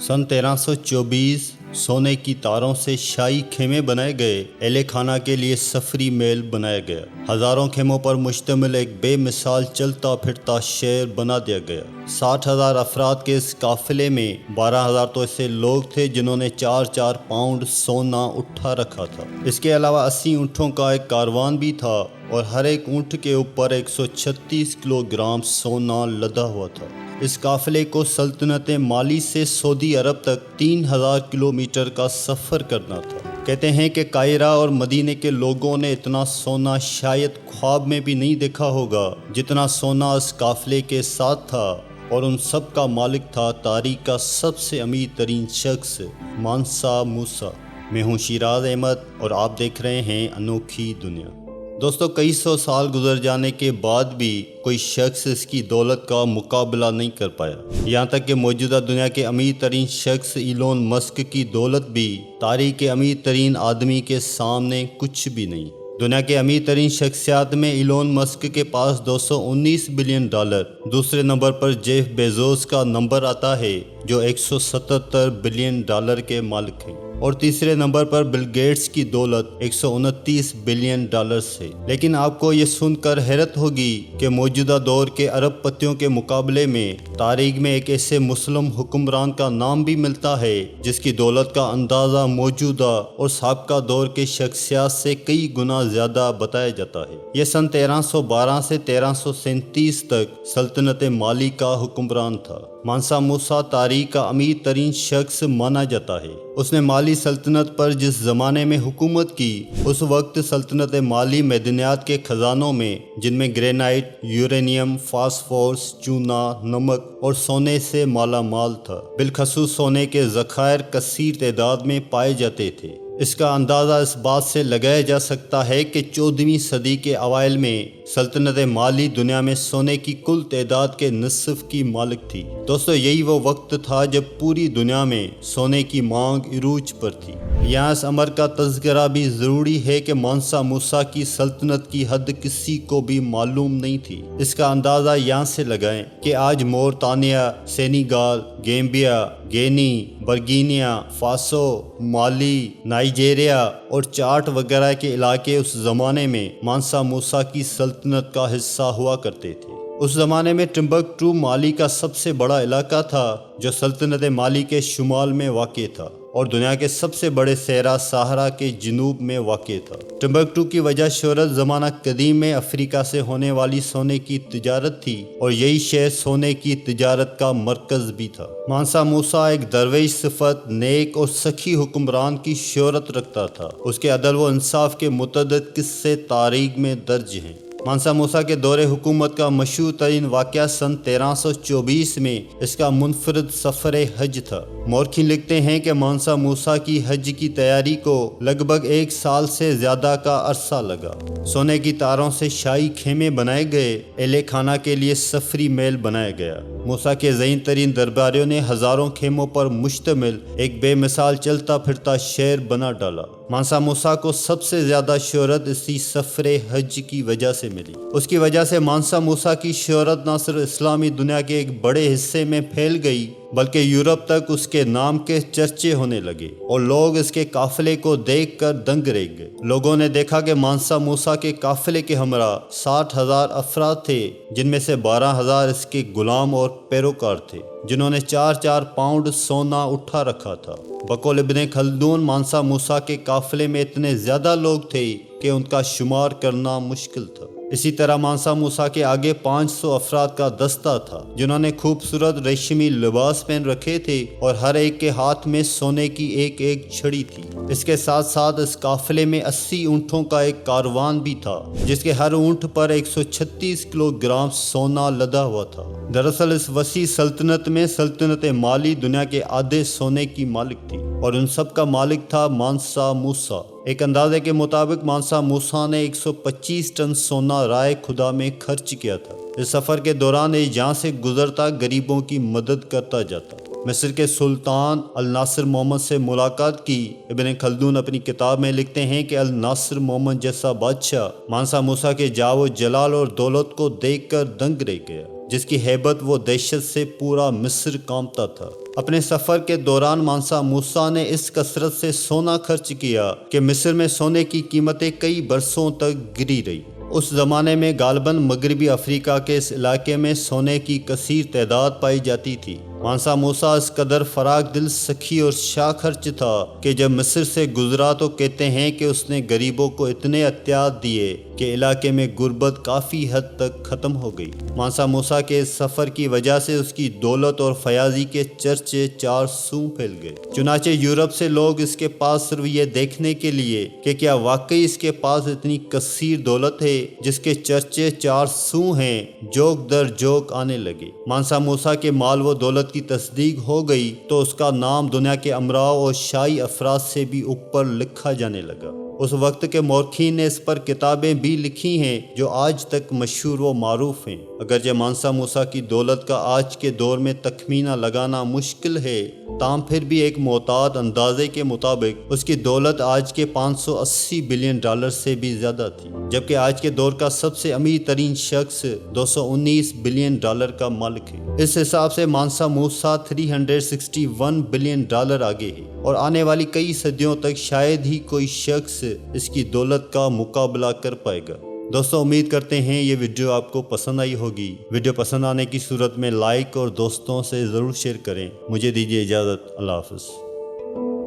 सन 1324 सोने की तारों से शाही खेमे बनाए गए एले खाना के लिए सफरी महल बनाया गया। हजारों खेमों पर मुश्तमिल एक बेमिसाल चलता फिरता शहर बना दिया गया। 60,000 अफराद के इस काफिले में 12,000 तो ऐसे लोग थे जिन्होंने 4-4 पाउंड सोना उठा रखा था। इसके अलावा 80 ऊँटों का एक कारवान भी था और हर एक ऊँट के ऊपर 136 किलोग्राम सोना लदा हुआ था। इस काफिले को सल्तनत माली से सऊदी अरब तक 3,000 किलोमीटर का सफ़र करना था। कहते हैं कि कायरा और मदीने के लोगों ने इतना सोना शायद ख्वाब में भी नहीं देखा होगा जितना सोना इस काफिले के साथ था, और उन सब का मालिक था तारीख का सबसे अमीर तरीन शख्स मानसा मूसा। मैं हूँ शिराज अहमद और आप देख रहे हैं अनोखी दुनिया। दोस्तों, कई सौ साल गुजर जाने के बाद भी कोई शख्स इसकी दौलत का मुकाबला नहीं कर पाया। यहाँ तक कि मौजूदा दुनिया के अमीर तरीन शख्स इलोन मस्क की दौलत भी तारीख के अमीर तरीन आदमी के सामने कुछ भी नहीं। दुनिया के अमीर तरीन शख्सियात में इलोन मस्क के पास 219 बिलियन डॉलर, दूसरे नंबर पर जेफ बेजोस का नंबर आता है जो 177 बिलियन डॉलर के मालिक हैं, और तीसरे नंबर पर बिल गेट्स की दौलत 129 बिलियन डॉलर से। लेकिन आपको ये सुनकर हैरत होगी कि मौजूदा दौर के अरब पतियों के मुकाबले में तारीख में एक ऐसे मुस्लिम हुक्मरान का नाम भी मिलता है जिसकी दौलत का अंदाज़ा मौजूदा और साबका दौर के शख्सियात से कई गुना ज़्यादा बताया जाता है। यह सन 1312 से 1337 तक सल्तनत माली का हुक्मरान था। मानसा मूसा तारीख का अमीर तरीन शख्स माना जाता है। उसने माली सल्तनत पर जिस ज़माने में हुकूमत की, उस वक्त सल्तनत माली मैदनियात के ख़जानों में, जिनमें ग्रेनाइट, यूरेनियम, फास्फोरस, चूना, नमक और सोने से माला माल था। बिलखसूस सोने के ज़खायर कसीर तादाद में पाए जाते थे। इसका अंदाज़ा इस बात से लगाया जा सकता है कि 14वीं सदी के अवाइल में सल्तनत माली दुनिया में सोने की कुल तादाद के निसफ की मालिक थी। दोस्तों, यही वो वक्त था जब पूरी दुनिया में सोने की मांग इरूज पर थी। यहाँ इस अमर का तज़किरा भी ज़रूरी है कि मानसा मूसा की सल्तनत की हद किसी को भी मालूम नहीं थी। इसका अंदाज़ा यहाँ से लगाएं कि आज मोरतानिया, सेनेगल, गैम्बिया, गिनी, बर्गिनिया फासो, माली, नाइजीरिया और चाड वगैरह के इलाके उस ज़माने में मानसा मूसा की सल्तनत का हिस्सा हुआ करते थे। उस ज़माने में टिम्बकटू माली का सबसे बड़ा इलाका था जो सल्तनत माली के शुमाल में वाक़ था और दुनिया के सबसे बड़े सहरा सहारा के जनूब में वाक़ था। टिम्बकटू की वजह शोहरत ज़माना कदीम में अफ्रीका से होने वाली सोने की तिजारत थी और यही शहर सोने की तिजारत का मरकज़ भी था। मानसा मूसा एक दरवेश सिफत, नेक और सखी हुक्मरान की शोहरत रखता था। उसके अदल व इंसाफ के मुतअद्दिद किस्से तारीख में दर्ज हैं। मानसा मूसा के दौरे हुकूमत का मशहूर तरीन वाक़या सन 1324 में इसका मुनफरद सफ़र हज था। मौरखीन लिखते हैं कि मानसा मूसा की हज की तैयारी को लगभग 1 साल से ज़्यादा का अरसा लगा। सोने की तारों से शाही खेमे बनाए गए, एले खाना के लिए सफरी महल बनाया गया। मूसा के ज़हीन तरीन दरबारियों ने हज़ारों खेमों पर मुश्तमिल एक बेमिसाल चलता फिरता शहर बना डाला। मानसा मूसा को सबसे ज़्यादा शोहरत इसी सफ़र हज की वजह से मिली। उसकी वजह से मानसा मूसा की शोहरत न सिर्फ इस्लामी दुनिया के एक बड़े हिस्से में फैल गई बल्कि यूरोप तक उसके नाम के चर्चे होने लगे और लोग इसके काफिले को देखकर दंग रह गए। लोगों ने देखा कि मानसा मूसा के काफिले के हमरा 60,000 अफराद थे, जिनमें से 12,000 इसके गुलाम और पैरोकार थे जिन्होंने 4-4 पाउंड सोना उठा रखा था। बकौल इब्ने खल्दून, मानसा मूसा के काफिले में इतने ज़्यादा लोग थे कि उनका शुमार करना मुश्किल था। इसी तरह मानसा मूसा के आगे 500 अफराद का दस्ता था जिन्होंने खूबसूरत रेशमी लिबास पहन रखे थे और हर एक के हाथ में सोने की एक एक छड़ी थी। इसके साथ साथ इस काफिले में 80 ऊँटों का एक कारवान भी था जिसके हर ऊँट पर 136 किलोग्राम सोना लदा हुआ था। दरअसल इस वसी सल्तनत में सल्तनत माली दुनिया के आधे सोने की मालिक थी और उन सब का मालिक था मानसा मूसा। एक अंदाजे के मुताबिक मानसा मूसा ने 125 टन सोना राय खुदा में खर्च किया था। इस सफ़र के दौरान ये जहाँ से गुजरता गरीबों की मदद करता जाता। मिस्र के सुल्तान अल नासिर मोहम्मद से मुलाकात की। इब्ने खल्दून अपनी किताब में लिखते हैं कि अल नासिर मोहम्मद जैसा बादशाह मानसा मूसा के जावो जलाल और दौलत को देखकर दंग रह गया। جس کی ہیبت و دہشت سے پورا مصر کانپتا تھا۔ اپنے سفر کے دوران مانسا موسیٰ نے اس کثرت سے سونا خرچ کیا کہ مصر میں سونے کی قیمتیں کئی برسوں تک گری رہی۔ اس زمانے میں غالباً مغربی افریقہ کے اس علاقے میں سونے کی کثیر تعداد پائی جاتی تھی۔ مانسا موسیٰ اس قدر فراخ دل، سخی اور شاہ خرچ تھا کہ جب مصر سے گزرا تو کہتے ہیں کہ اس نے غریبوں کو اتنے عطیات دیے کہ علاقے میں غربت کافی حد تک ختم ہو گئی۔ مانسا موسیٰ کے اس سفر کی وجہ سے اس کی دولت اور فیاضی کے چرچے چار سو پھیل گئے۔ چنانچہ یورپ سے لوگ اس کے پاس صرف یہ دیکھنے کے لیے کہ کیا واقعی اس کے پاس اتنی کثیر دولت ہے جس کے چرچے چار سو ہیں، جوک در جوک آنے لگے۔ مانسا موسیٰ کے مال و دولت کی تصدیق ہو گئی تو اس کا نام دنیا کے امراء اور شاہی افراد سے بھی اوپر لکھا جانے لگا۔ اس وقت کے مورخین نے اس پر کتابیں بھی لکھی ہیں جو آج تک مشہور و معروف ہیں۔ اگرچہ مانسا موسیٰ کی دولت کا آج کے دور میں تخمینہ لگانا مشکل ہے، تاہم پھر بھی ایک معتاد اندازے کے مطابق اس کی دولت آج کے 580 بلین ڈالر سے بھی زیادہ تھی، جبکہ آج کے دور کا سب سے امیر ترین شخص 219 بلین ڈالر کا مالک ہے۔ اس حساب سے مانسا موسیٰ 361 بلین ڈالر آگے ہے، اور آنے والی کئی صدیوں تک شاید ہی کوئی شخص اس کی دولت کا مقابلہ کر پائے گا۔ دوستوں، امید کرتے ہیں یہ ویڈیو آپ کو پسند آئی ہوگی۔ ویڈیو پسند آنے کی صورت میں لائک اور دوستوں سے ضرور شیئر کریں۔ مجھے دیجیے اجازت۔ اللہ حافظ۔